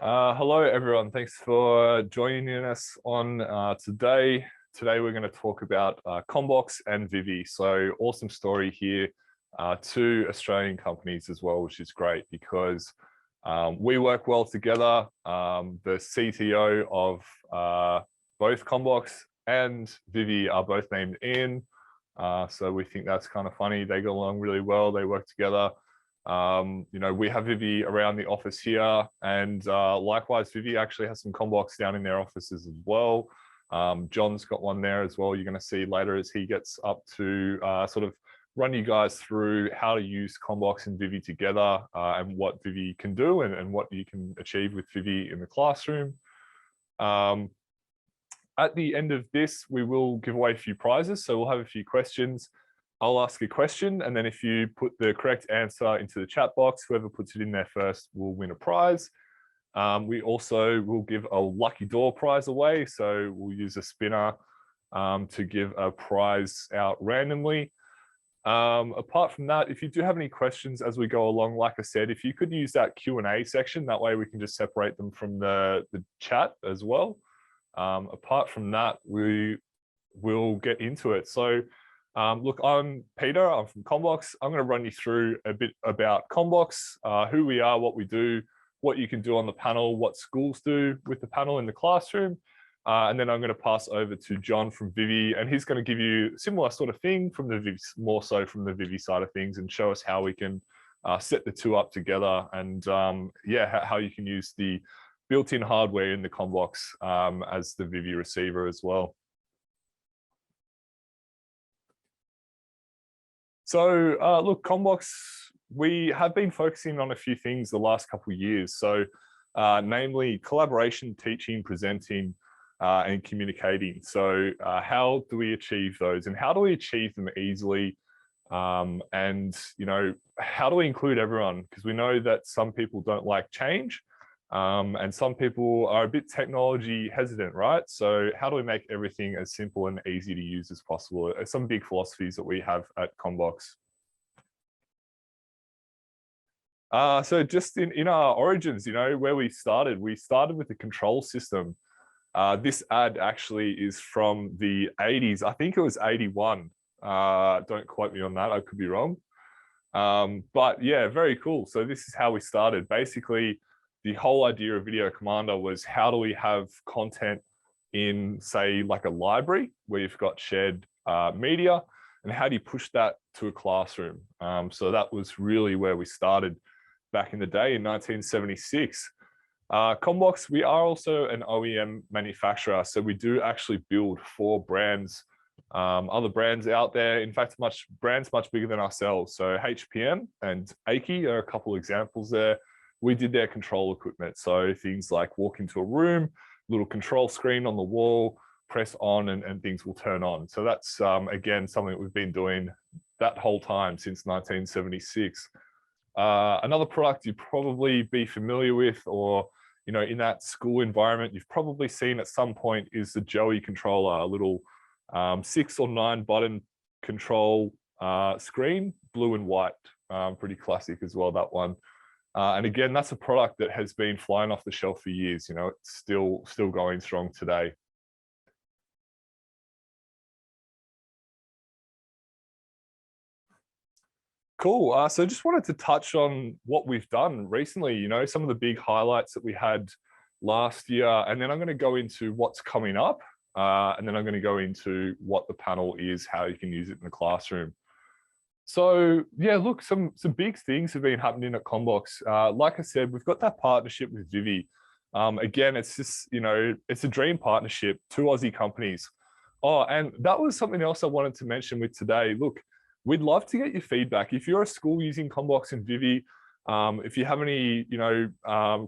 Hello, everyone. Thanks for joining us on today. Today, we're going to talk about Commbox and Vivi. So awesome story here. Two Australian companies as well, which is great because we work well together. The CTO of both Commbox and Vivi are both named Ian. So we think that's kind of funny. They get along really well. They work together. We have Vivi around the office here, and likewise, Vivi actually has some Commbox down in their offices as well. John's got one there as well. You're going to see later as he gets up to sort of run you guys through how to use Commbox and Vivi together and what Vivi can do and what you can achieve with Vivi in the classroom. At the end of this, we will give away a few prizes. So we'll have a few questions. I'll ask a question, and then if you put the correct answer into the chat box, whoever puts it in there first will win a prize. We also will give a lucky door prize away. So we'll use a spinner to give a prize out randomly. Apart from that, if you do have any questions as we go along, like I said, if you could use that Q&A section, that way we can just separate them from the chat as well. Apart from that, we will get into it. So look, I'm Peter, I'm from Commbox. I'm going to run you through a bit about Commbox, who we are, what we do, what you can do on the panel, what schools do with the panel in the classroom. And then I'm going to pass over to John from Vivi, and he's going to give you a similar sort of thing from the Vivi, more so from the Vivi side of things, and show us how we can set the two up together and yeah, how you can use the built-in hardware in the Commbox as the Vivi receiver as well. So look, Commbox, we have been focusing on a few things the last couple of years. So namely collaboration, teaching, presenting, and communicating. So how do we achieve those, and how do we achieve them easily? And how do we include everyone? Because we know that some people don't like change. And some people are a bit technology hesitant, right? So how do we make everything as simple and easy to use as possible? Some big philosophies that we have at Commbox. So just in our origins, where we started with the control system. This ad actually is from the 80s. I think it was 81. Don't quote me on that. I could be wrong. But yeah, very cool. So this is how we started. Basically, the whole idea of Video Commander was how do we have content in, say, like a library where you've got shared media, and how do you push that to a classroom? So that was really where we started back in the day in 1976. Commbox, we are also an OEM manufacturer, so we do actually build for brands, other brands out there. In fact, brands much bigger than ourselves. So HPM and Aki are a couple of examples there. We did their control equipment. So things like walk into a room, little control screen on the wall, press on and things will turn on. So that's, again, something that we've been doing that whole time since 1976. Another product you'd probably be familiar with, or in that school environment, you've probably seen at some point, is the Joey controller, a little 6 or 9 button control screen, blue and white. Pretty classic as well, that one. And again, that's a product that has been flying off the shelf for years. It's still going strong today. Cool. So just wanted to touch on what we've done recently, some of the big highlights that we had last year, and then I'm going to go into what's coming up, and then I'm going to go into what the panel is, how you can use it in the classroom. So yeah, look, some big things have been happening at Commbox. Like I said, we've got that partnership with Vivi. Again, it's just, it's a dream partnership, 2 Aussie companies. Oh, and that was something else I wanted to mention with today. Look, we'd love to get your feedback. If you're a school using Commbox and Vivi, if you have any,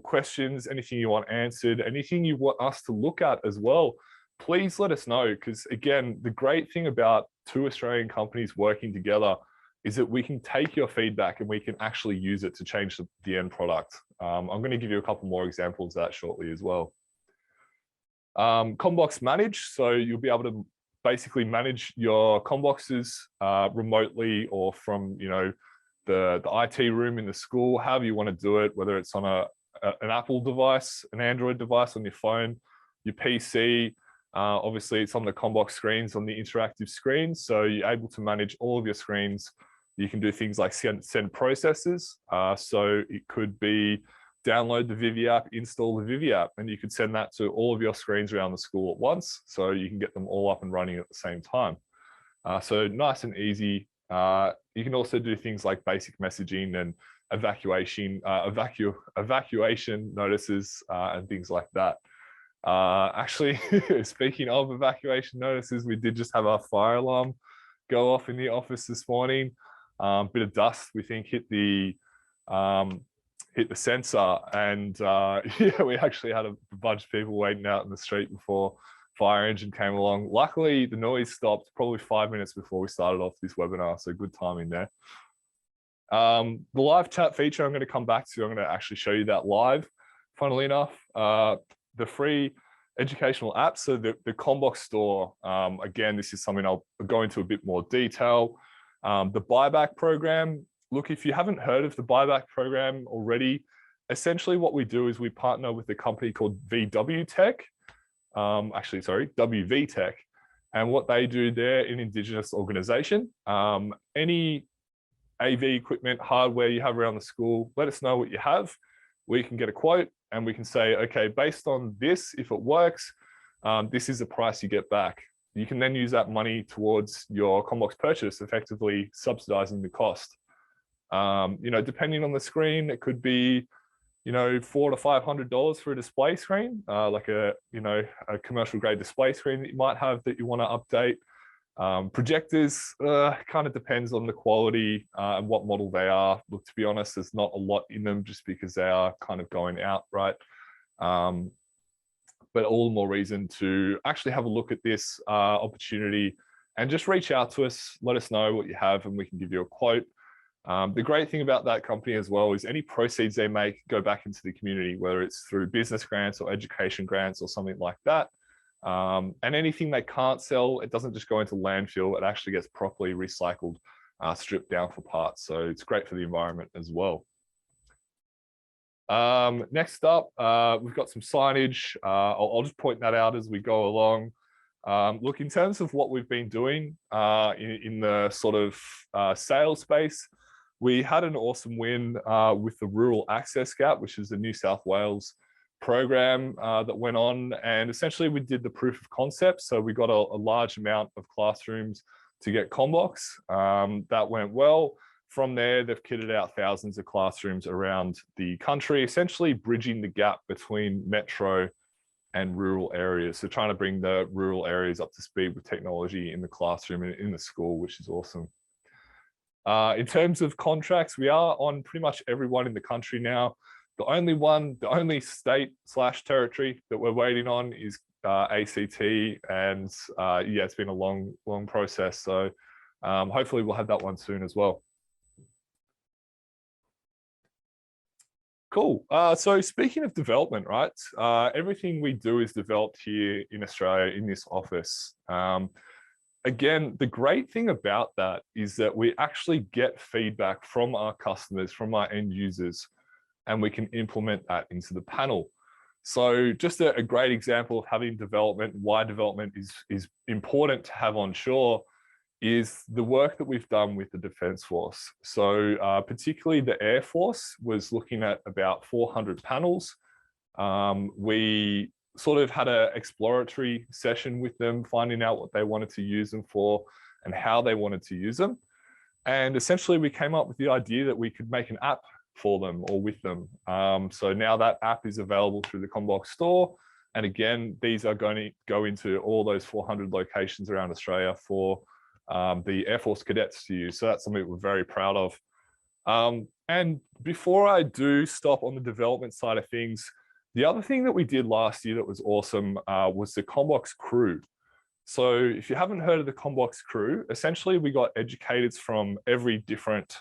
questions, anything you want answered, anything you want us to look at as well, please let us know. Because again, the great thing about 2 Australian companies working together is that we can take your feedback and we can actually use it to change the end product. I'm going to give you a couple more examples of that shortly as well. Commbox Manage, so you'll be able to basically manage your Commboxes remotely or from the IT room in the school, however you want to do it, whether it's on an Apple device, an Android device on your phone, your PC. Obviously, it's on the Commbox screens, on the interactive screens. So you're able to manage all of your screens. You can do things like send processes. So it could be download the Vivi app, install the Vivi app, and you could send that to all of your screens around the school at once. So you can get them all up and running at the same time. So nice and easy. You can also do things like basic messaging and evacuation notices and things like that. Actually, speaking of evacuation notices, we did just have our fire alarm go off in the office this morning. Bit of dust, we think, hit the sensor, and yeah, we actually had a bunch of people waiting out in the street before fire engine came along. Luckily, the noise stopped probably 5 minutes before we started off this webinar, so good timing there. The live chat feature I'm going to come back to. I'm going to actually show you that live, funnily enough. The free educational apps, so the CommBox Store, again, this is something I'll go into a bit more detail. The Buyback Program, look, if you haven't heard of the Buyback Program already, essentially what we do is we partner with a company called VW Tech, WV Tech, and what they do, they're an Indigenous organization. Any AV equipment, hardware you have around the school, let us know what you have. We can get a quote and we can say, okay, based on this, if it works, this is the price you get back. You can then use that money towards your Combox purchase, effectively subsidizing the cost. You know, depending on the screen, it could be, you know, $400 to $500 for a display screen, like a commercial grade display screen that you might have that you want to update. Projectors kind of depends on the quality and what model they are. Look, to be honest, there's not a lot in them just because they are kind of going out, right? But all the more reason to actually have a look at this opportunity and just reach out to us, let us know what you have, and we can give you a quote. The great thing about that company as well is any proceeds they make go back into the community, whether it's through business grants or education grants or something like that. And anything they can't sell, it doesn't just go into landfill, it actually gets properly recycled, stripped down for parts. So it's great for the environment as well. Next up, we've got some signage. I'll just point that out as we go along. Look, in terms of what we've been doing in the sort of sales space, we had an awesome win with the Rural Access Gap, which is the New South Wales program that went on, and essentially we did the proof of concept. So we got a large amount of classrooms to get Commbox. That went well. From there, they've kitted out thousands of classrooms around the country, essentially bridging the gap between metro and rural areas. So trying to bring the rural areas up to speed with technology in the classroom and in the school, which is awesome. In terms of contracts, we are on pretty much everyone in the country now. The only state / territory that we're waiting on is ACT, and yeah, it's been a long process. So hopefully we'll have that one soon as well. Cool. So speaking of development, right? Everything we do is developed here in Australia in this office. Again, the great thing about that is that we actually get feedback from our customers, from our end users, and we can implement that into the panel. So just a great example of having development, why development is important to have on shore, is the work that we've done with the Defence Force. So particularly the Air Force was looking at about 400 panels. We sort of had an exploratory session with them, finding out what they wanted to use them for and how they wanted to use them. And essentially we came up with the idea that we could make an app for them or with them. So now that app is available through the CommBox Store. And again, these are going to go into all those 400 locations around Australia for the Air Force cadets to use. So that's something we're very proud of. And before I do stop on the development side of things, the other thing that we did last year that was awesome was the Combox Crew. So if you haven't heard of the Combox Crew, essentially we got educators from every different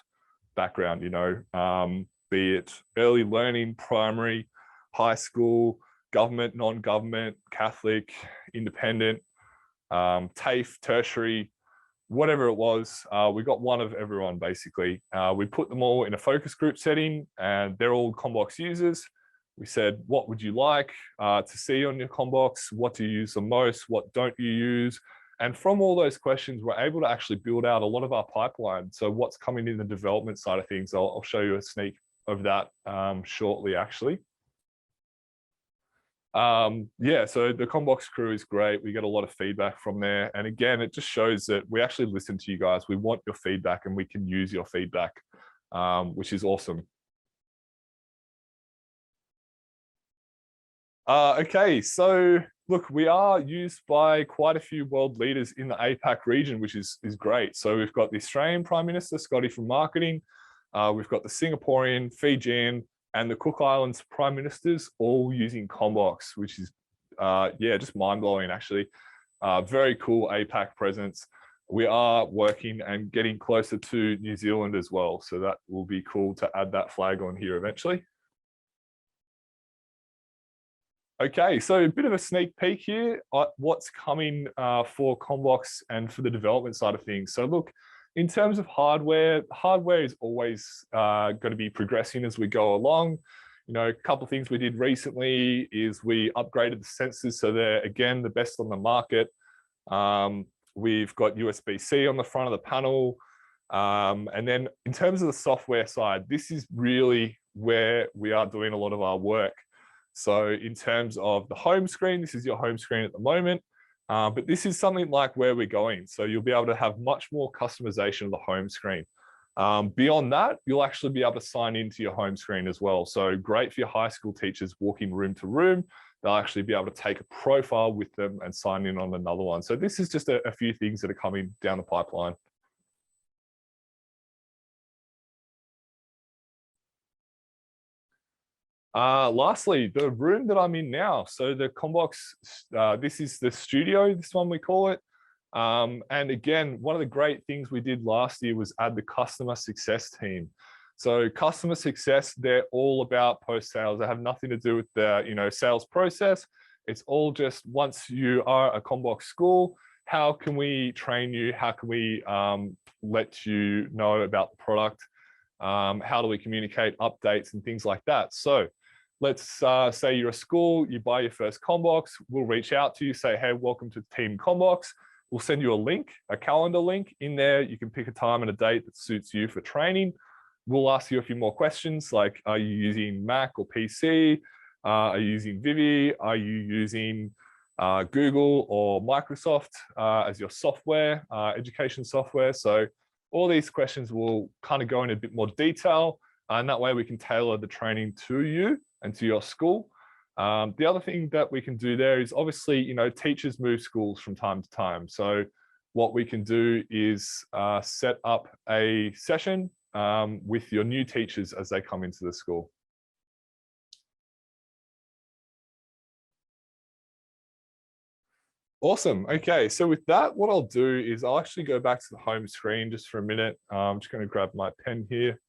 background, you know, be it early learning, primary, high school, government, non-government, Catholic, independent, TAFE, tertiary, whatever it was. We got one of everyone basically. We put them all in a focus group setting and they're all Combox users. We said, what would you like to see on your Combox? What do you use the most? What don't you use? And from all those questions, we're able to actually build out a lot of our pipeline. So what's coming in the development side of things, I'll show you a sneak of that shortly, actually. Yeah, so the Combox Crew is great. We get a lot of feedback from there. And again, it just shows that we actually listen to you guys. We want your feedback and we can use your feedback, which is awesome. Okay, so look, we are used by quite a few world leaders in the APAC region, which is great. So we've got the Australian Prime Minister, Scotty from marketing. We've got the Singaporean, Fijian, and the Cook Islands Prime Ministers all using Combox, which is, yeah, just mind-blowing, actually. Very cool APAC presence. We are working and getting closer to New Zealand as well. So that will be cool to add that flag on here eventually. Okay, so a bit of a sneak peek here at what's coming for Combox and for the development side of things. So look, in terms of hardware is always going to be progressing as we go along. You know, a couple of things we did recently is we upgraded the sensors so they're, again, the best on the market. We've got USB-C on the front of the panel. And then in terms of the software side, this is really where we are doing a lot of our work. So in terms of the home screen, this is your home screen at the moment, but this is something like where we're going. So you'll be able to have much more customization of the home screen. Beyond that, you'll actually be able to sign into your home screen as well. So great for your high school teachers walking room to room. They'll actually be able to take a profile with them and sign in on another one. So this is just a few things that are coming down the pipeline. Lastly, the room that I'm in now. So the Combox, this is the studio, this one we call it. And again, one of the great things we did last year was add the customer success team. So customer success, they're all about post-sales. They have nothing to do with the sales process. It's all just once you are a Combox school, how can we train you? How can we let you know about the product? How do we communicate updates and things like that? So let's say you're a school, you buy your first Combox, we'll reach out to you, say, hey, welcome to Team Combox. We'll send you a link, a calendar link. In there, you can pick a time and a date that suits you for training. We'll ask you a few more questions like, are you using Mac or PC? Are you using Vivi? Are you using Google or Microsoft as your software, education software? So all these questions will kind of go in a bit more detail, and that way we can tailor the training to you and to your school. The other thing that we can do there is obviously, teachers move schools from time to time. So what we can do is set up a session with your new teachers as they come into the school. Awesome. Okay, so with that, what I'll do is I'll actually go back to the home screen just for a minute. I'm just going to grab my pen here.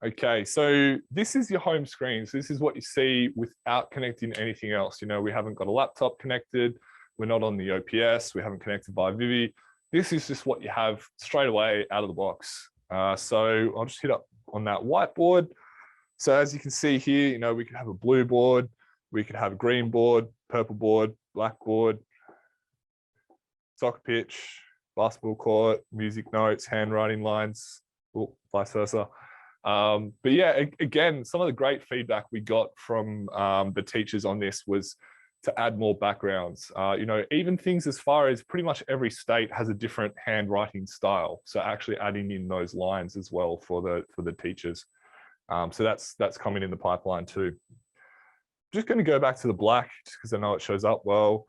Okay, so this is your home screen. So this is what you see without connecting anything else. We haven't got a laptop connected. We're not on the OPS. We haven't connected by Vivi. This is just what you have straight away out of the box. So I'll just hit up on that whiteboard. So as you can see here, we could have a blue board, we could have a green board, purple board, black board, soccer pitch, basketball court, music notes, handwriting lines, vice versa. But yeah, again, some of the great feedback we got from the teachers on this was to add more backgrounds. Even things as far as pretty much every state has a different handwriting style. So actually adding in those lines as well for the teachers. So that's coming in the pipeline too. Just going to go back to the black just because I know it shows up well.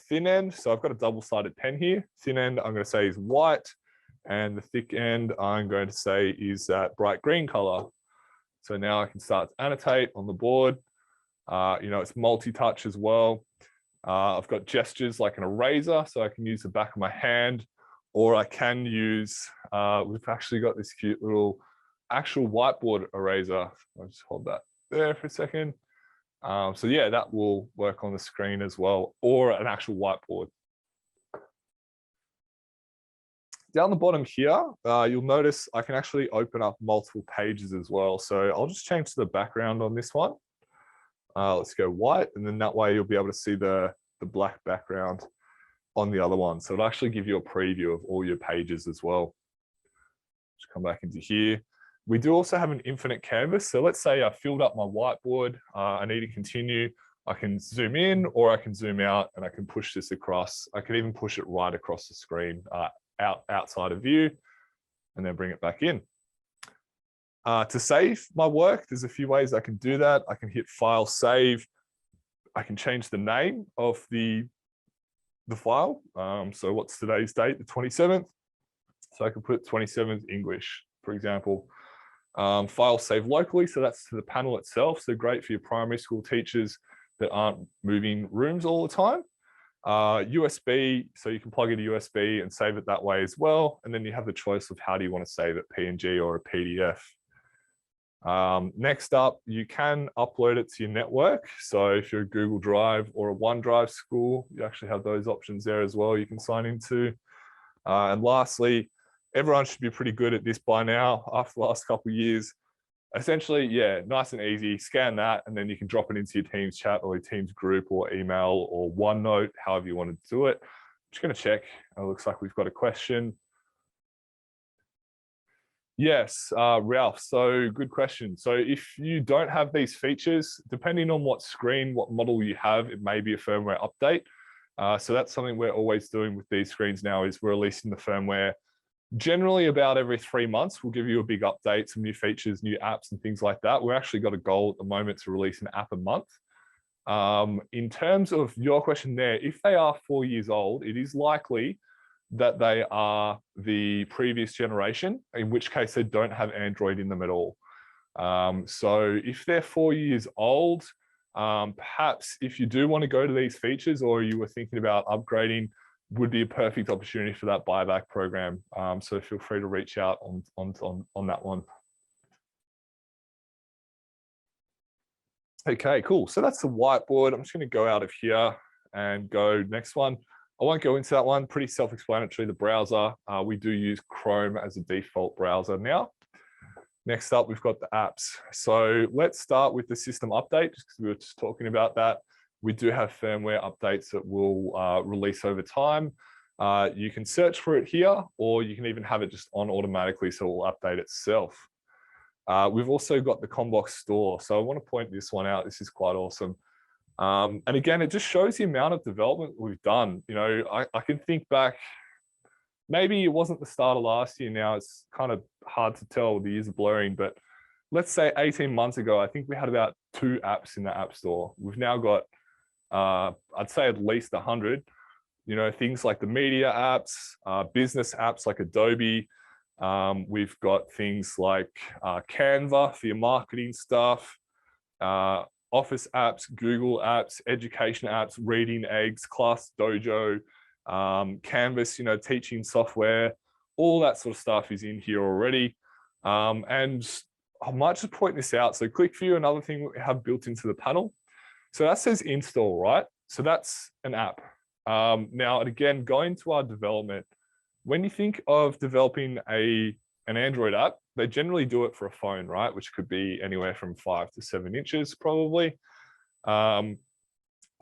Thin end, so I've got a double-sided pen here. Thin end, I'm going to say is white. And the thick end, I'm going to say is that bright green color. So now I can start to annotate on the board. It's multi-touch as well. I've got gestures like an eraser, so I can use the back of my hand, or I can use, we've actually got this cute little actual whiteboard eraser. I'll just hold that there for a second. So yeah, that will work on the screen as well, or an actual whiteboard. Down the bottom here, you'll notice I can actually open up multiple pages as well. So I'll just change the background on this one. Let's go white, and then that way you'll be able to see the black background on the other one. So it'll actually give you a preview of all your pages as well. Just come back into here. We do also have an infinite canvas. So let's say I filled up my whiteboard, I need to continue. I can zoom in or I can zoom out, and I can push this across. I can even push it right across the screen outside of view, and then bring it back in. To save my work, there's a few ways I can do that. I can hit File, Save. I can change the name of the file. So what's today's date? The 27th. So I can put 27th English, for example. File save locally, so that's to the panel itself. So great for your primary school teachers that aren't moving rooms all the time. USB, so you can plug in a USB and save it that way as well. And then you have the choice of how do you want to save it, PNG or a PDF. Next up, you can upload it to your network. So if you're a Google Drive or a OneDrive school, you actually have those options there as well you can sign into. And lastly, everyone should be pretty good at this by now after the last couple of years. Essentially, yeah, nice and easy. Scan that, and then you can drop it into your Teams chat or your Teams group or email or OneNote, however you want to do it. I'm just going to check. It looks like we've got a question. Yes, Ralph, so good question. So if you don't have these features, depending on what screen, what model you have, it may be a firmware update. So that's something we're always doing with these screens now, is we're releasing the firmware generally about every 3 months. We'll give you a big update, some new features, new apps and things like that. We've actually got a goal at the moment to release an app a month. In terms of your question there, if they are 4 years old, it is likely that they are the previous generation, in which case they don't have Android in them at all. So if they're 4 years old, perhaps if you do want to go to these features, or you were thinking about upgrading, would be a perfect opportunity for that buyback program. So feel free to reach out on that one. Okay, cool. So that's the whiteboard. I'm just going to go out of here and go next one. I won't go into that one. Pretty self-explanatory, the browser. We do use Chrome as a default browser now. Next up, we've got the apps. So let's start with the system update, just because we were just talking about that. We do have firmware updates that will release over time. You can search for it here, or you can even have it just on automatically, so it will update itself. We've also got the CommBox Store. So I want to point this one out. This is quite awesome. And again, it just shows the amount of development we've done. You know, I can think back, maybe it wasn't the start of last year now. It's kind of hard to tell, the years are blurring, but let's say 18 months ago, I think we had about 2 apps in the App Store. We've now got, I'd say at least 100, you know, things like the media apps, business apps like Adobe. We've got things like Canva for your marketing stuff, Office apps, Google apps, education apps, Reading Eggs, Class Dojo, Canvas, you know, teaching software, all that sort of stuff is in here already. And I might just point this out. So Click View, another thing we have built into the panel. So that says install, right? So that's an app. Now, again, going to our development, when you think of developing an Android app, they generally do it for a phone, right? Which could be anywhere from 5 to 7 inches, probably. So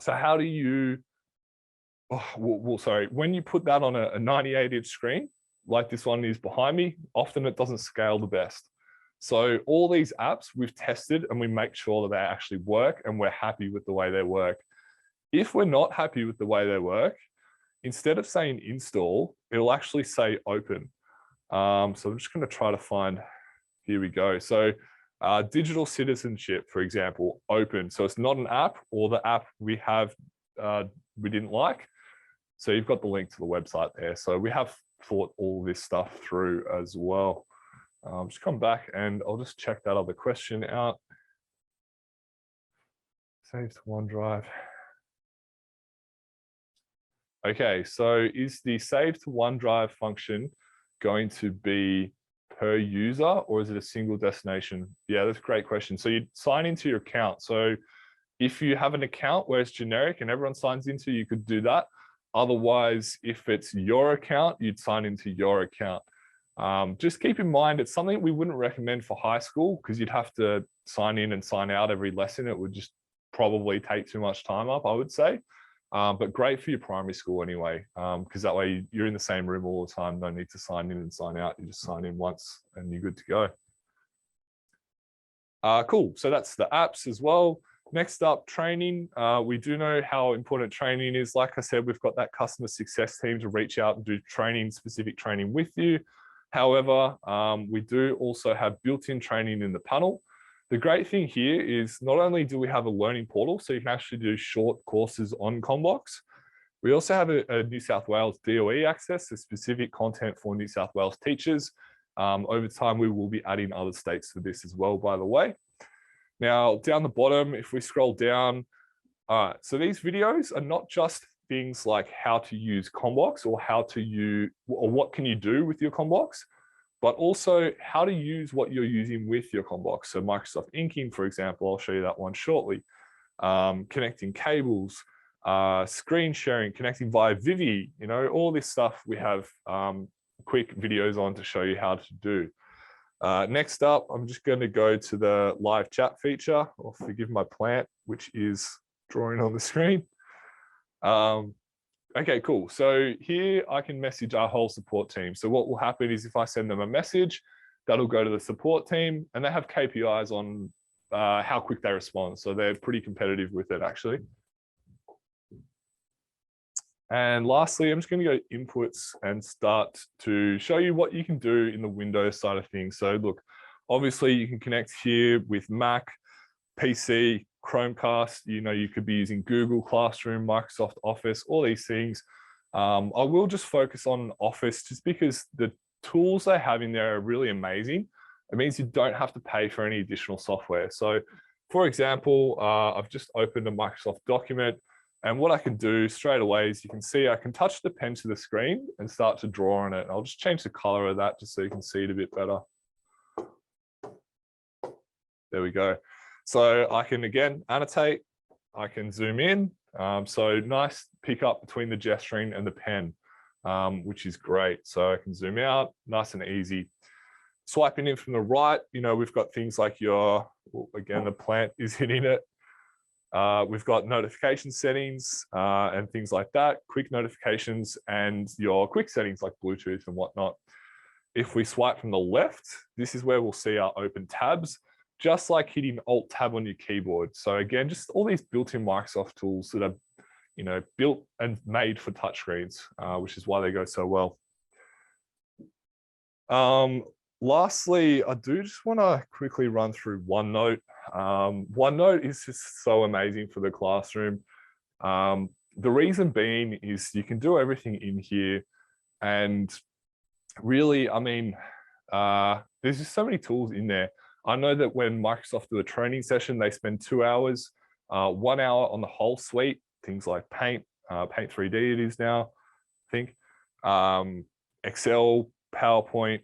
how do you, sorry, when you put that on a 98-inch screen, like this one is behind me, often it doesn't scale the best. So all these apps we've tested, and we make sure that they actually work, and we're happy with the way they work. If we're not happy with the way they work, instead of saying install, it'll actually say open. So I'm just going to try to find, here we go. So digital citizenship, for example, open. So it's not an app, or the app we have, we didn't like. So you've got the link to the website there. So we have thought all this stuff through as well. Just come back and I'll just check that other question out. Save to OneDrive. Okay, so is the save to OneDrive function going to be per user, or is it a single destination? Yeah, that's a great question. So you sign into your account. So if you have an account where it's generic and everyone signs into, you could do that. Otherwise, if it's your account, you'd sign into your account. Just keep in mind, it's something we wouldn't recommend for high school because you'd have to sign in and sign out every lesson. It would just probably take too much time up, I would say. But great for your primary school anyway, because that way you're in the same room all the time. No need to sign in and sign out. You just sign in once and you're good to go. Cool. So that's the apps as well. Next up, training. We do know how important training is. Like I said, we've got that customer success team to reach out and do training, specific training with you. However, we do also have built-in training in the panel. The great thing here is not only do we have a learning portal, so you can actually do short courses on Commbox, we also have a New South Wales DOE access to specific content for New South Wales teachers. Over time, we will be adding other states to this as well, by the way. Now, down the bottom, if we scroll down, so these videos are not just things like how to use Commbox or how to use, or what can you do with your Commbox, but also how to use what you're using with your Commbox. So Microsoft Inking, for example, I'll show you that one shortly. Connecting cables, screen sharing, connecting via Vivi, you know, all this stuff we have quick videos on to show you how to do. Next up, I'm just going to go to the live chat feature, or forgive my plant, which is drawing on the screen. Okay, cool. So here I can message our whole support team. So what will happen is if I send them a message, that'll go to the support team, and they have KPIs on how quick they respond. So they're pretty competitive with it, actually. And lastly, I'm just going to go to inputs and start to show you what you can do in the Windows side of things. So look, obviously you can connect here with Mac, PC, Chromecast. You know, you could be using Google Classroom, Microsoft Office, all these things. I will just focus on Office just because the tools they have in there are really amazing. It means you don't have to pay for any additional software. So for example, I've just opened a Microsoft document, and what I can do straight away is you can see I can touch the pen to the screen and start to draw on it. I'll just change the color of that just so you can see it a bit better. There we go. So I can, again, annotate. I can zoom in. So nice pick up between the gesturing and the pen, which is great. So I can zoom out, nice and easy. Swiping in from the right, you know, we've got things like your, well, again, the plant is hitting it. We've got notification settings and things like that, quick notifications, and your quick settings like Bluetooth and whatnot. If we swipe from the left, this is where we'll see our open tabs, just like hitting Alt Tab on your keyboard. So again, just all these built-in Microsoft tools that are, you know, built and made for touchscreens, which is why they go so well. Lastly, I do just want to quickly run through OneNote. OneNote is just so amazing for the classroom. The reason being is you can do everything in here, and really, I mean, there's just so many tools in there. I know that when Microsoft do a training session, they spend 2 hours, 1 hour on the whole suite, things like Paint, Paint 3D it is now, I think, Excel, PowerPoint,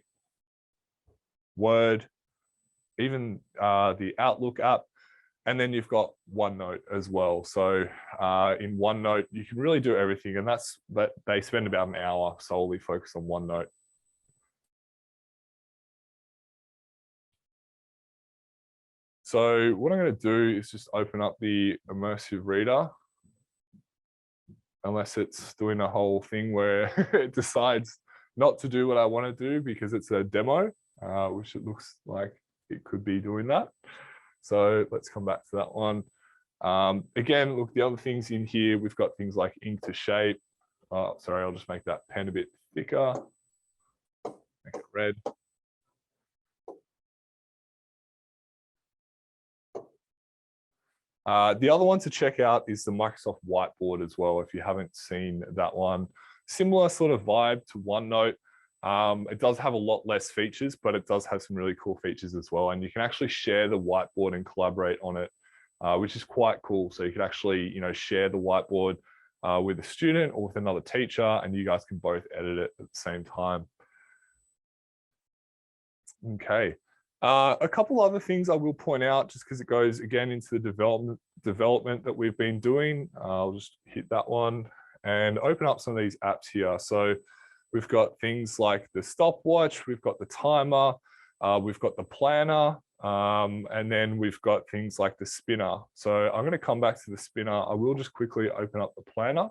Word, even the Outlook app, and then you've got OneNote as well. So in OneNote, you can really do everything, and that's that they spend about an hour solely focused on OneNote. So what I'm going to do is just open up the Immersive Reader, unless it's doing a whole thing where it decides not to do what I want to do because it's a demo, which it looks like it could be doing that. So let's come back to that one. Again, look, the other things in here, we've got things like ink to shape. Sorry, I'll just make that pen a bit thicker, make it red. The other one to check out is the Microsoft Whiteboard as well, if you haven't seen that one. Similar sort of vibe to OneNote. It does have a lot less features, but it does have some really cool features as well. And you can actually share the whiteboard and collaborate on it, which is quite cool. So you can actually, you know, share the whiteboard with a student or with another teacher, and you guys can both edit it at the same time. Okay. A couple other things I will point out, just because it goes again into the development that we've been doing. I'll just hit that one. and open up some of these apps here. So we've got things like the stopwatch, we've got the timer, we've got the planner, and then we've got things like the spinner. So I'm going to come back to the spinner. I will just quickly open up the planner.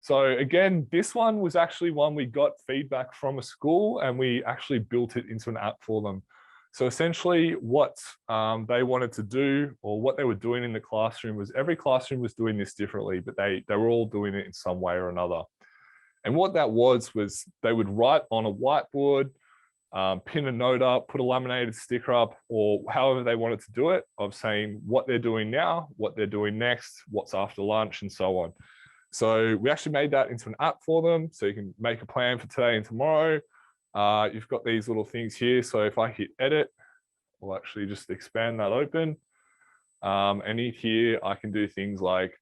So again, this one was actually one we got feedback from a school, and we actually built it into an app for them. So essentially what they wanted to do, or what they were doing in the classroom, was every classroom was doing this differently, but they were all doing it in some way or another. And what that was they would write on a whiteboard, pin a note up, put a laminated sticker up, or however they wanted to do it, of saying what they're doing now, what they're doing next, what's after lunch, and so on. So we actually made that into an app for them, so you can make a plan for today and tomorrow. You've got these little things here. So if I hit edit, we'll actually just expand that open. And in here, I can do things like,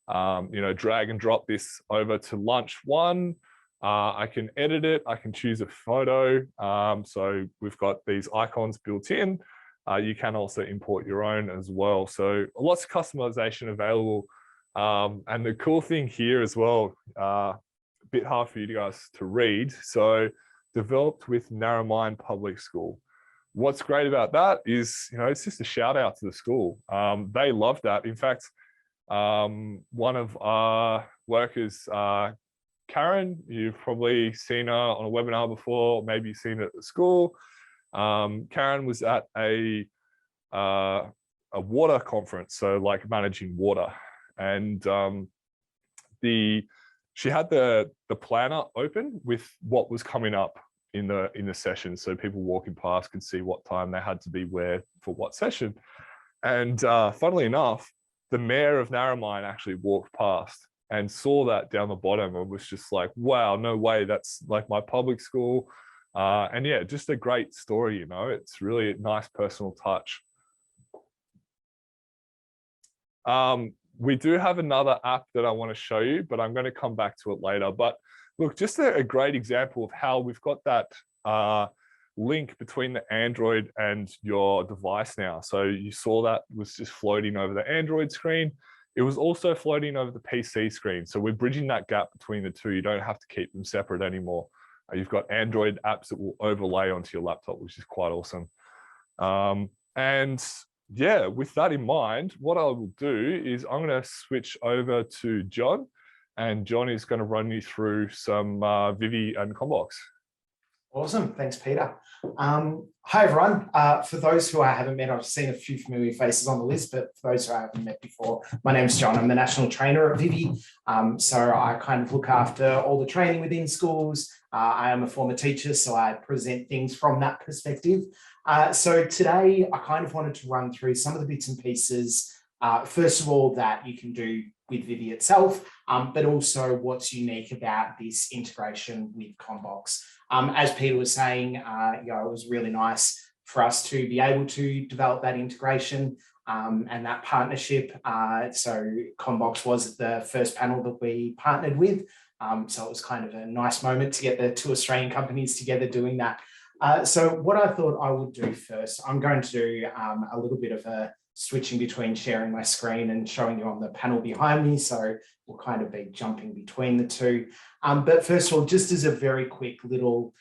drag and drop this over to lunch 1. I can edit it. I can choose a photo. So we've got these icons built in. You can also import your own as well. So lots of customization available. And the cool thing here as well, a bit hard for you guys to read. So developed with Narromine Public School. What's great about that is, it's just a shout out to the school. They love that. In fact, one of our workers, Karen, you've probably seen her on a webinar before, maybe you've seen it at the school. Karen was at a water conference, so like managing water. And she had the planner open with what was coming up in the session, so people walking past could see what time they had to be where for what session. And funnily enough, the mayor of Narromine actually walked past and saw that down the bottom and was just like, wow, no way, that's like my public school. And yeah, just a great story, it's really a nice personal touch. We do have another app that I want to show you, but I'm going to come back to it later. But look, just a great example of how we've got that link between the Android and your device now. So you saw that was just floating over the Android screen. It was also floating over the PC screen. So we're bridging that gap between the two. You don't have to keep them separate anymore. You've got Android apps that will overlay onto your laptop, which is quite awesome. And yeah, with that in mind, what I will do is I'm going to switch over to John, and John is going to run you through some Vivi and Combox. Awesome. Thanks, Peter. Hi, everyone. For those who I haven't met, I've seen a few familiar faces on the list, but for those who I haven't met before, my name's John. I'm the national trainer at Vivi. So I kind of look after all the training within schools. I am a former teacher, so I present things from that perspective. So today I kind of wanted to run through some of the bits and pieces, first of all, that you can do with Vivi itself, but also what's unique about this integration with Combox. As Peter was saying, it was really nice for us to be able to develop that integration and that partnership. So Combox was the first panel that we partnered with. So it was kind of a nice moment to get the two Australian companies together doing that. So what I thought I would do first, I'm going to do a little bit of a switching between sharing my screen and showing you on the panel behind me. So we'll kind of be jumping between the two. But first of all, just as a very quick little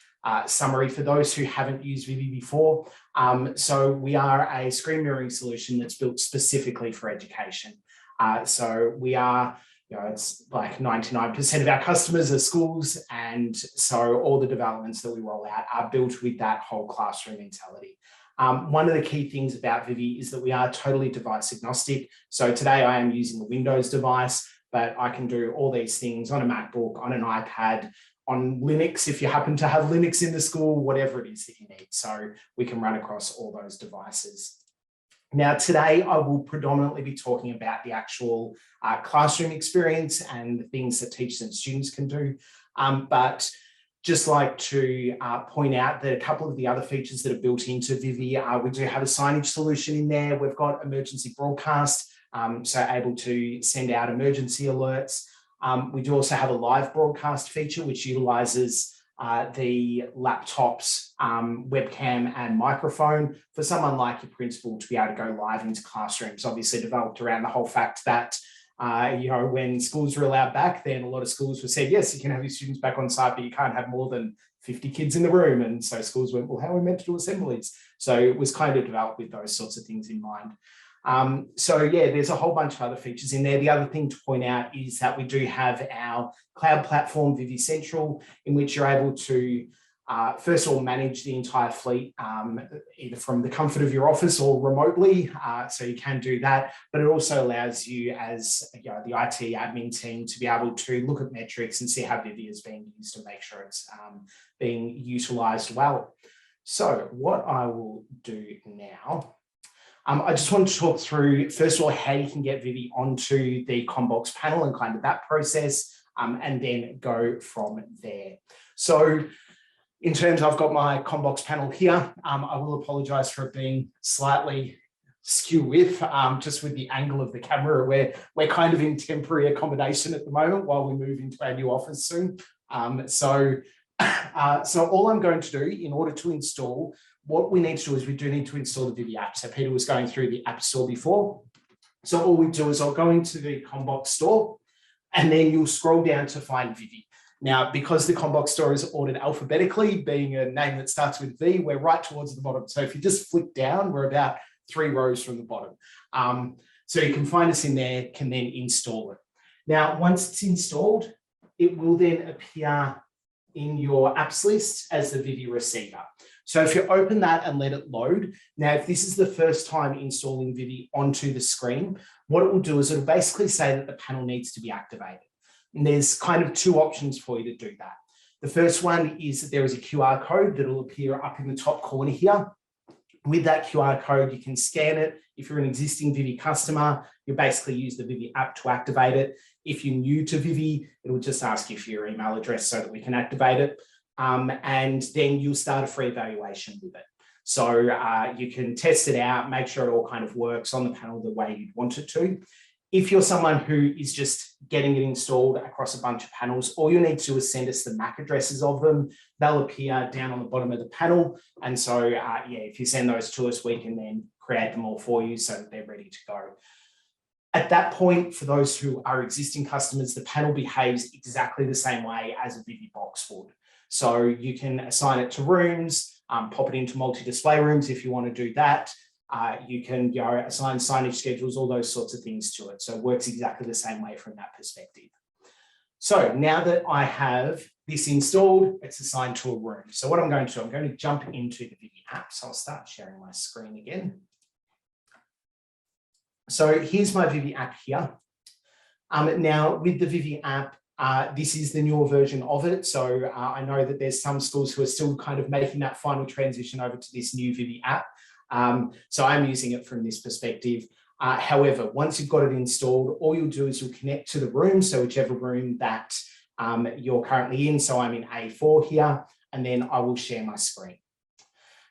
summary for those who haven't used Vivi before. So we are a screen mirroring solution that's built specifically for education. So we are, it's like 99% of our customers are schools. And so all the developments that we roll out are built with that whole classroom mentality. One of the key things about Vivi is that we are totally device agnostic. So today I am using a Windows device, but I can do all these things on a MacBook, on an iPad, on Linux, if you happen to have Linux in the school, whatever it is that you need. So we can run across all those devices. Now, today I will predominantly be talking about the actual classroom experience and the things that teachers and students can do. But just like to point out that a couple of the other features that are built into Vivi, we do have a signage solution in there. We've got emergency broadcast, so able to send out emergency alerts. We do also have a live broadcast feature, which utilizes the laptop's webcam and microphone for someone like your principal to be able to go live into classrooms, obviously developed around the whole fact that When schools were allowed back, then a lot of schools were said, yes, you can have your students back on site, but you can't have more than 50 kids in the room. And so schools went, well, how are we meant to do assemblies? So it was kind of developed with those sorts of things in mind. There's a whole bunch of other features in there. The other thing to point out is that we do have our cloud platform, Vivi Central, in which you're able to first of all, manage the entire fleet, either from the comfort of your office or remotely. So you can do that, but it also allows you as the IT admin team to be able to look at metrics and see how Vivi is being used to make sure it's being utilized well. So what I will do now, I just want to talk through, first of all, how you can get Vivi onto the Combox panel and kind of that process, and then go from there. So in terms, I've got my Combox panel here. I will apologize for it being slightly skew with, just with the angle of the camera. We're kind of in temporary accommodation at the moment while we move into our new office soon. So all I'm going to do in order to install, what we need to do is we do need to install the Vivi app. So Peter was going through the App Store before. So all we do is I'll go into the CommBox Store, and then you'll scroll down to find Vivi. Now, because the CommBox Store is ordered alphabetically, being a name that starts with V, we're right towards the bottom. So if you just flick down, we're about 3 rows from the bottom. So you can find us in there, can then install it. Now, once it's installed, it will then appear in your apps list as the Vivi receiver. So if you open that and let it load, now if this is the first time installing Vivi onto the screen, what it will do is it'll basically say that the panel needs to be activated. And there's kind of 2 options for you to do that. The first one is that there is a QR code that will appear up in the top corner here. With that QR code, you can scan it. If you're an existing Vivi customer, you basically use the Vivi app to activate it. If you're new to Vivi, it will just ask you for your email address so that we can activate it. And then you'll start a free evaluation with it. So you can test it out, make sure it all kind of works on the panel the way you'd want it to. If you're someone who is just getting it installed across a bunch of panels, all you need to do is send us the MAC addresses of them. They'll appear down on the bottom of the panel. And so, if you send those to us, we can then create them all for you so that they're ready to go. At that point, for those who are existing customers, the panel behaves exactly the same way as a Vivi box would. So you can assign it to rooms, pop it into multi-display rooms if you want to do that. You can assign signage schedules, all those sorts of things to it. So it works exactly the same way from that perspective. So now that I have this installed, it's assigned to a room. So what I'm going to do, I'm going to jump into the Vivi app. So I'll start sharing my screen again. So here's my Vivi app here. Now with the Vivi app, this is the newer version of it. So I know that there's some schools who are still kind of making that final transition over to this new Vivi app. So I'm using it from this perspective. However, once you've got it installed, all you'll do is you'll connect to the room. So whichever room that you're currently in. So I'm in A4 here, and then I will share my screen.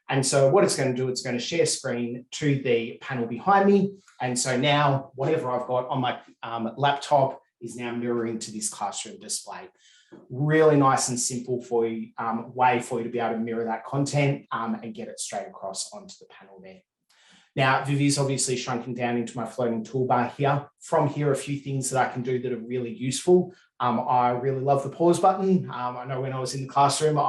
And so what it's going to do, it's going to share screen to the panel behind me. And so now whatever I've got on my laptop is now mirroring to this classroom display. Really nice and simple for you, way for you to be able to mirror that content and get it straight across onto the panel there. Now, Vivi is obviously shrunken down into my floating toolbar here. From here, a few things that I can do that are really useful. I really love the pause button. I know when I was in the classroom,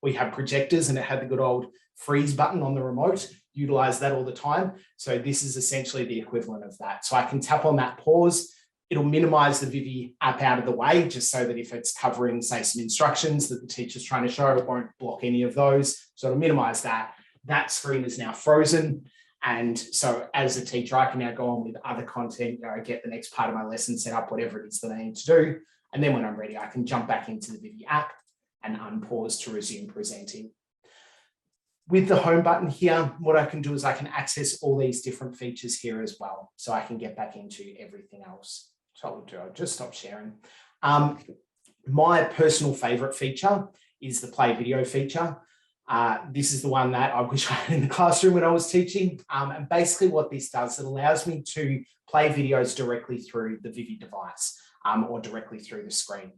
we had projectors and it had the good old freeze button on the remote, utilize that all the time. So this is essentially the equivalent of that. So I can tap on that pause. It'll minimize the Vivi app out of the way, just so that if it's covering, say, some instructions that the teacher's trying to show, it won't block any of those. So it'll minimize that. That screen is now frozen. And so as a teacher, I can now go on with other content, get the next part of my lesson set up, whatever it is that I need to do. And then when I'm ready, I can jump back into the Vivi app and unpause to resume presenting. With the home button here, what I can do is I can access all these different features here as well. So I can get back into everything else. So I'll just stop sharing. My personal favorite feature is the play video feature. This is the one that I wish I had in the classroom when I was teaching. And basically what this does, it allows me to play videos directly through the Vivi device or directly through the screen.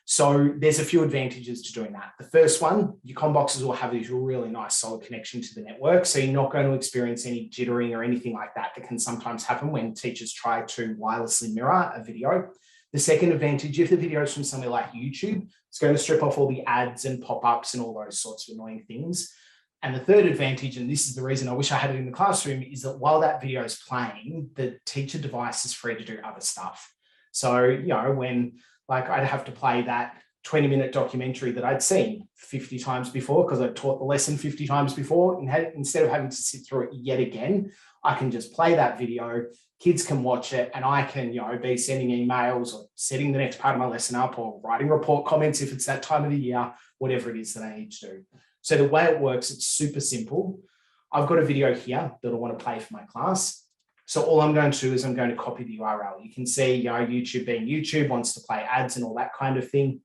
So there's a few advantages to doing that. The first one, your Commboxes will have this really nice solid connection to the network. So you're not going to experience any jittering or anything like that that can sometimes happen when teachers try to wirelessly mirror a video. The second advantage, if the video is from somewhere like YouTube, it's going to strip off all the ads and pop-ups and all those sorts of annoying things. And the third advantage, and this is the reason I wish I had it in the classroom, is that while that video is playing, the teacher device is free to do other stuff. So, you know, when like I'd have to play that 20-minute documentary that I'd seen 50 times before because I'd taught the lesson 50 times before, and instead of having to sit through it yet again, I can just play that video, kids can watch it, and I can, you know, be sending emails or setting the next part of my lesson up or writing report comments if it's that time of the year, whatever it is that I need to do. So the way it works, it's super simple. I've got a video here that I want to play for my class. So all I'm going to do is I'm going to copy the URL. You can see, you know, YouTube being YouTube, wants to play ads and all that kind of thing.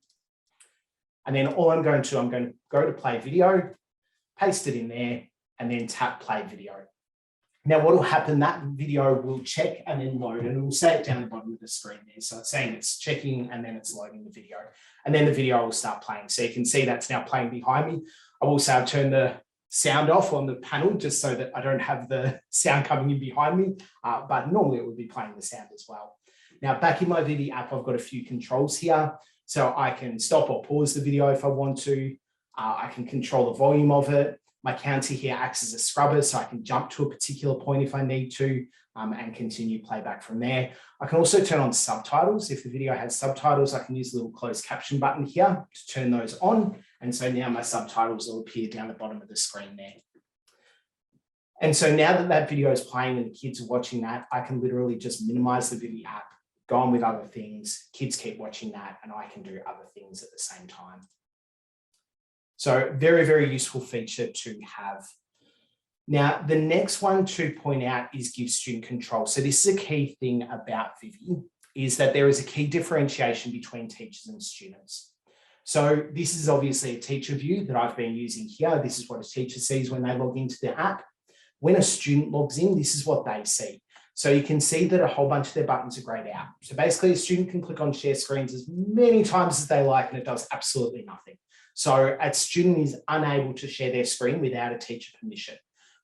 And then all I'm going to go to play video, paste it in there, and then tap play video. Now what will happen, that video will check and then load, and it will say it down the bottom of the screen there. So it's saying it's checking and then it's loading the video. And then the video will start playing. So you can see that's now playing behind me. I will also turn the sound off on the panel just so that I don't have the sound coming in behind me, but normally it would be playing the sound as well. Now back in my Vivi app, I've got a few controls here. So I can stop or pause the video if I want to. I can control the volume of it. My counter here acts as a scrubber, so I can jump to a particular point if I need to and continue playback from there. I can also turn on subtitles. If the video has subtitles, I can use the little closed caption button here to turn those on. And so now my subtitles will appear down the bottom of the screen there. And so now that that video is playing and the kids are watching that, I can literally just minimize the Vivi app, go on with other things, kids keep watching that, and I can do other things at the same time. So very, very useful feature to have. Now, the next one to point out is give student control. So this is a key thing about Vivi, is that there is a key differentiation between teachers and students. So this is obviously a teacher view that I've been using here. This is what a teacher sees when they log into the app. When a student logs in, this is what they see. So you can see that a whole bunch of their buttons are grayed out. So basically a student can click on share screens as many times as they like and it does absolutely nothing. So a student is unable to share their screen without a teacher permission.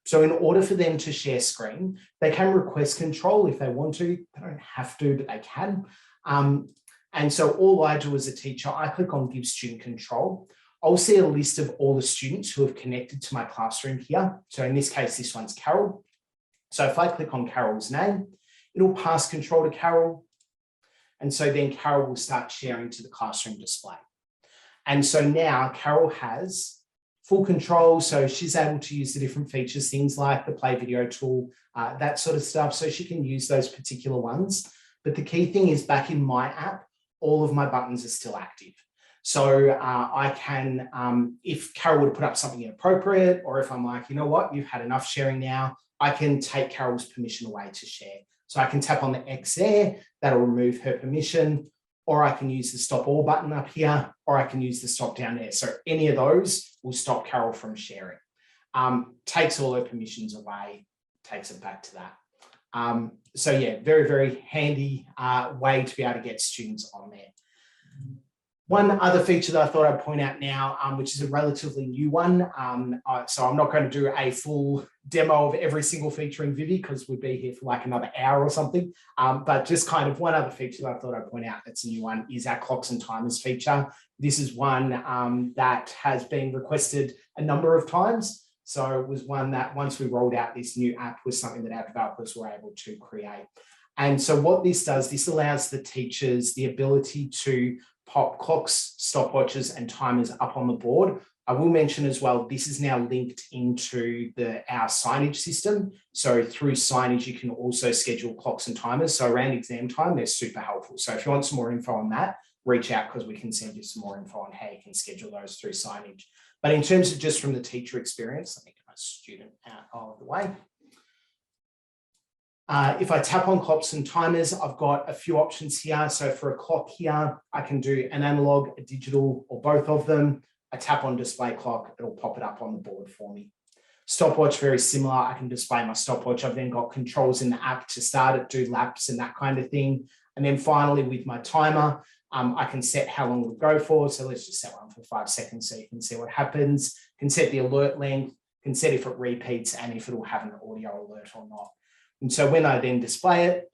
So in order for them to share screen, they can request control if they want to. They don't have to, but they can. And so all I do as a teacher, I click on give student control. I'll see a list of all the students who have connected to my classroom here. So in this case, this one's Carol. So if I click on Carol's name, it'll pass control to Carol. And so then Carol will start sharing to the classroom display. And so now Carol has full control. So she's able to use the different features, things like the play video tool, that sort of stuff. So she can use those particular ones. But the key thing is back in my app, all of my buttons are still active. So I can, if Carol would put up something inappropriate, or if I'm like, you know what, you've had enough sharing now, I can take Carol's permission away to share. So I can tap on the X there, that'll remove her permission, or I can use the stop all button up here, or I can use the stop down there. So any of those will stop Carol from sharing. Takes all her permissions away, takes it back to that. So yeah, very, very handy way to be able to get students on there. One other feature that I thought I'd point out now, which is a relatively new one. So I'm not going to do a full demo of every single feature in Vivi because we'd be here for like another hour or something. But just kind of one other feature that I thought I'd point out that's a new one is our clocks and timers feature. This is one that has been requested a number of times. So it was one that once we rolled out this new app was something that our developers were able to create. And so what this does, this allows the teachers the ability to pop clocks, stopwatches, and timers up on the board. I will mention as well, this is now linked into our signage system. So through signage, you can also schedule clocks and timers. So around exam time, they're super helpful. So if you want some more info on that, reach out because we can send you some more info on how you can schedule those through signage. But in terms of just from the teacher experience, let me get my student out of the way. If I tap on clocks and timers, I've got a few options here. So for a clock here, I can do an analog, a digital, or both of them. I tap on display clock, it'll pop it up on the board for me. Stopwatch, very similar. I can display my stopwatch. I've then got controls in the app to start it, do laps and that kind of thing. And then finally with my timer, I can set how long it'll go for. So let's just set one for 5 seconds so you can see what happens. Can set the alert length, can set if it repeats and if it'll have an audio alert or not. And so when I then display it,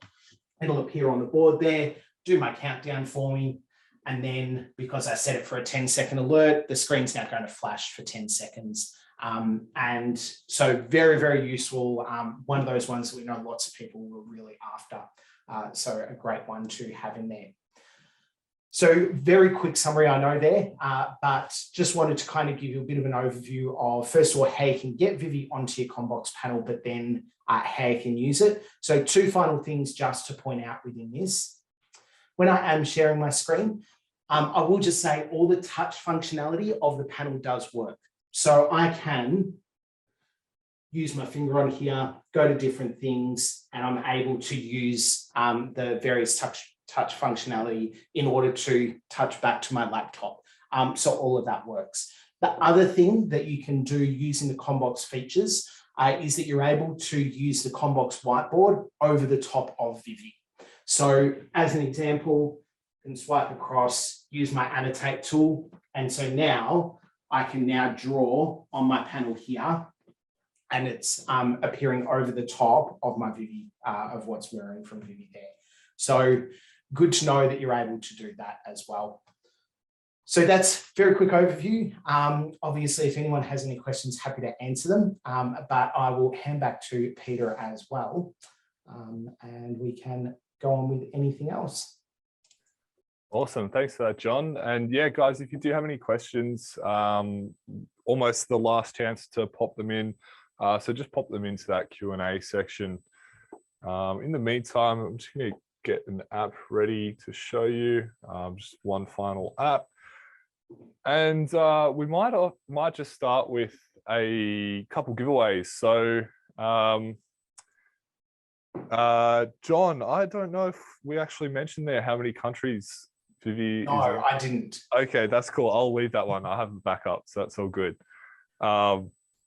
it'll appear on the board there, do my countdown for me. And then because I set it for a 10-second alert, the screen's now going to flash for 10 seconds. And so very, very useful. One of those ones that we know lots of people were really after. So a great one to have in there. So very quick summary, I know there, but just wanted to kind of give you a bit of an overview of, first of all, how you can get Vivi onto your Combox panel, but then how you can use it. So 2 final things just to point out within this. When I am sharing my screen, I will just say all the touch functionality of the panel does work. So I can use my finger on here, go to different things, and I'm able to use the various touch functionality in order to touch back to my laptop. So all of that works. The other thing that you can do using the Commbox features is that you're able to use the Combox Whiteboard over the top of Vivi. So as an example, I can swipe across, use my annotate tool. And so now I can now draw on my panel here, and it's appearing over the top of my Vivi, of what's mirroring from Vivi there. So good to know that you're able to do that as well. So that's a very quick overview. Obviously, if anyone has any questions, happy to answer them, but I will hand back to Peter as well, and we can go on with anything else. Awesome. Thanks for that, John. And yeah, guys, if you do have any questions, almost the last chance to pop them in. So just pop them into that Q&A section. In the meantime, I'm just going to get an app ready to show you, just one final app. And we might just start with a couple giveaways. So John, I don't know if we actually mentioned there how many countries Vivi is in. No, I didn't. Okay, that's cool. I'll leave that one. I have a backup, so that's all good.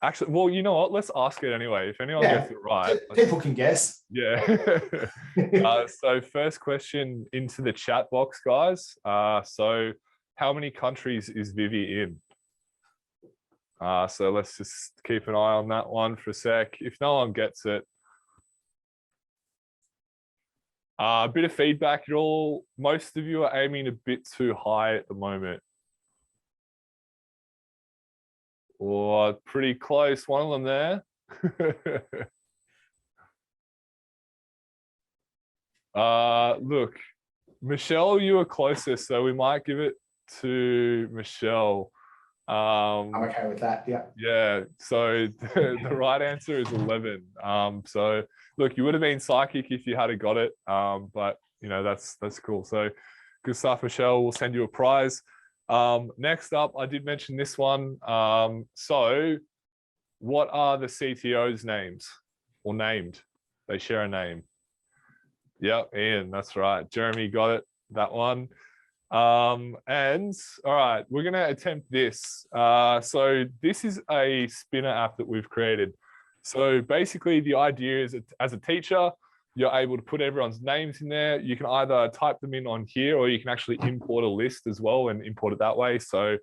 Actually, well, you know what? Let's ask it anyway. If anyone gets it right. People can guess. Yeah. So first question into the chat box, guys. So how many countries is Vivi in? So let's just keep an eye on that one for a sec. If no one gets it, a bit of feedback. Most of you are aiming a bit too high at the moment. Or pretty close, one of them there. Look, Michelle, you were closest, so we might give it to Michelle. I'm okay with that, yeah. Yeah, so the right answer is 11. So look, you would have been psychic if you had got it, but you know, that's cool. So good stuff, Michelle. We'll send you a prize. Next up, I did mention this one. So what are the CTO's names or named? They share a name. Yep, Ian, that's right. Jeremy got it, that one. And all right, we're going to attempt this. So this is a spinner app that we've created. So basically the idea is that as a teacher, you're able to put everyone's names in there. You can either type them in on here, or you can actually import a list as well and import it that way. So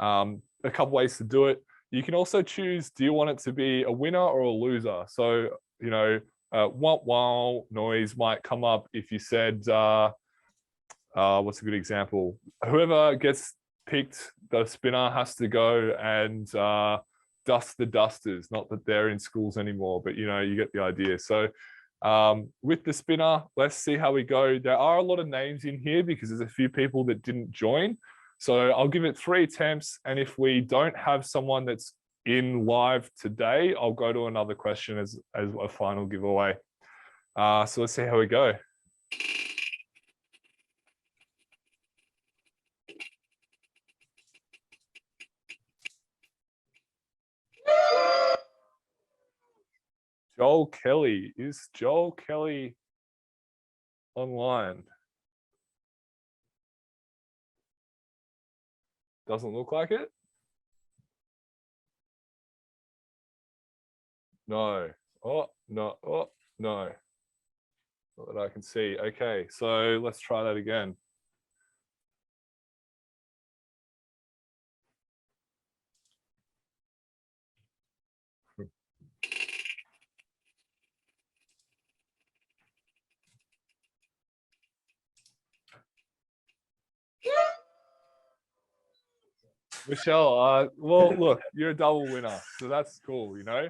a couple ways to do it. You can also choose, do you want it to be a winner or a loser? So, you know, wah noise might come up if you said, what's a good example? Whoever gets picked, the spinner has to go and dust the dusters. Not that they're in schools anymore, but you know, you get the idea. So with the spinner, let's see how we go. There are a lot of names in here because there's a few people that didn't join. So I'll give it 3 attempts. And if we don't have someone that's in live today, I'll go to another question as a final giveaway. So let's see how we go. Joel Kelly. Is Joel Kelly online? Doesn't look like it. No. Oh, no. Oh, no. Not that I can see. Okay, so let's try that again. Michelle, well, look, you're a double winner, so that's cool, you know.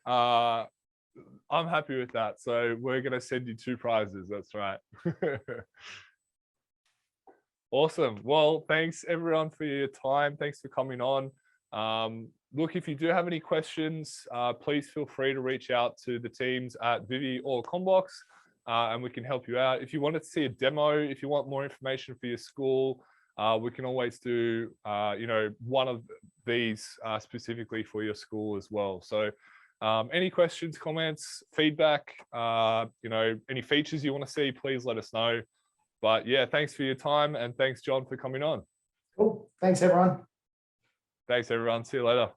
I'm happy with that. So we're going to send you 2 prizes. That's right. Awesome. Well, thanks everyone for your time. Thanks for coming on. Look, if you do have any questions, please feel free to reach out to the teams at Vivi or Combox, and we can help you out. If you wanted to see a demo, if you want more information for your school, we can always do, you know, one of these specifically for your school as well. So any questions, comments, feedback, you know, any features you want to see, please let us know. But yeah, thanks for your time, and thanks, John, for coming on. Cool. Thanks, everyone. Thanks, everyone. See you later.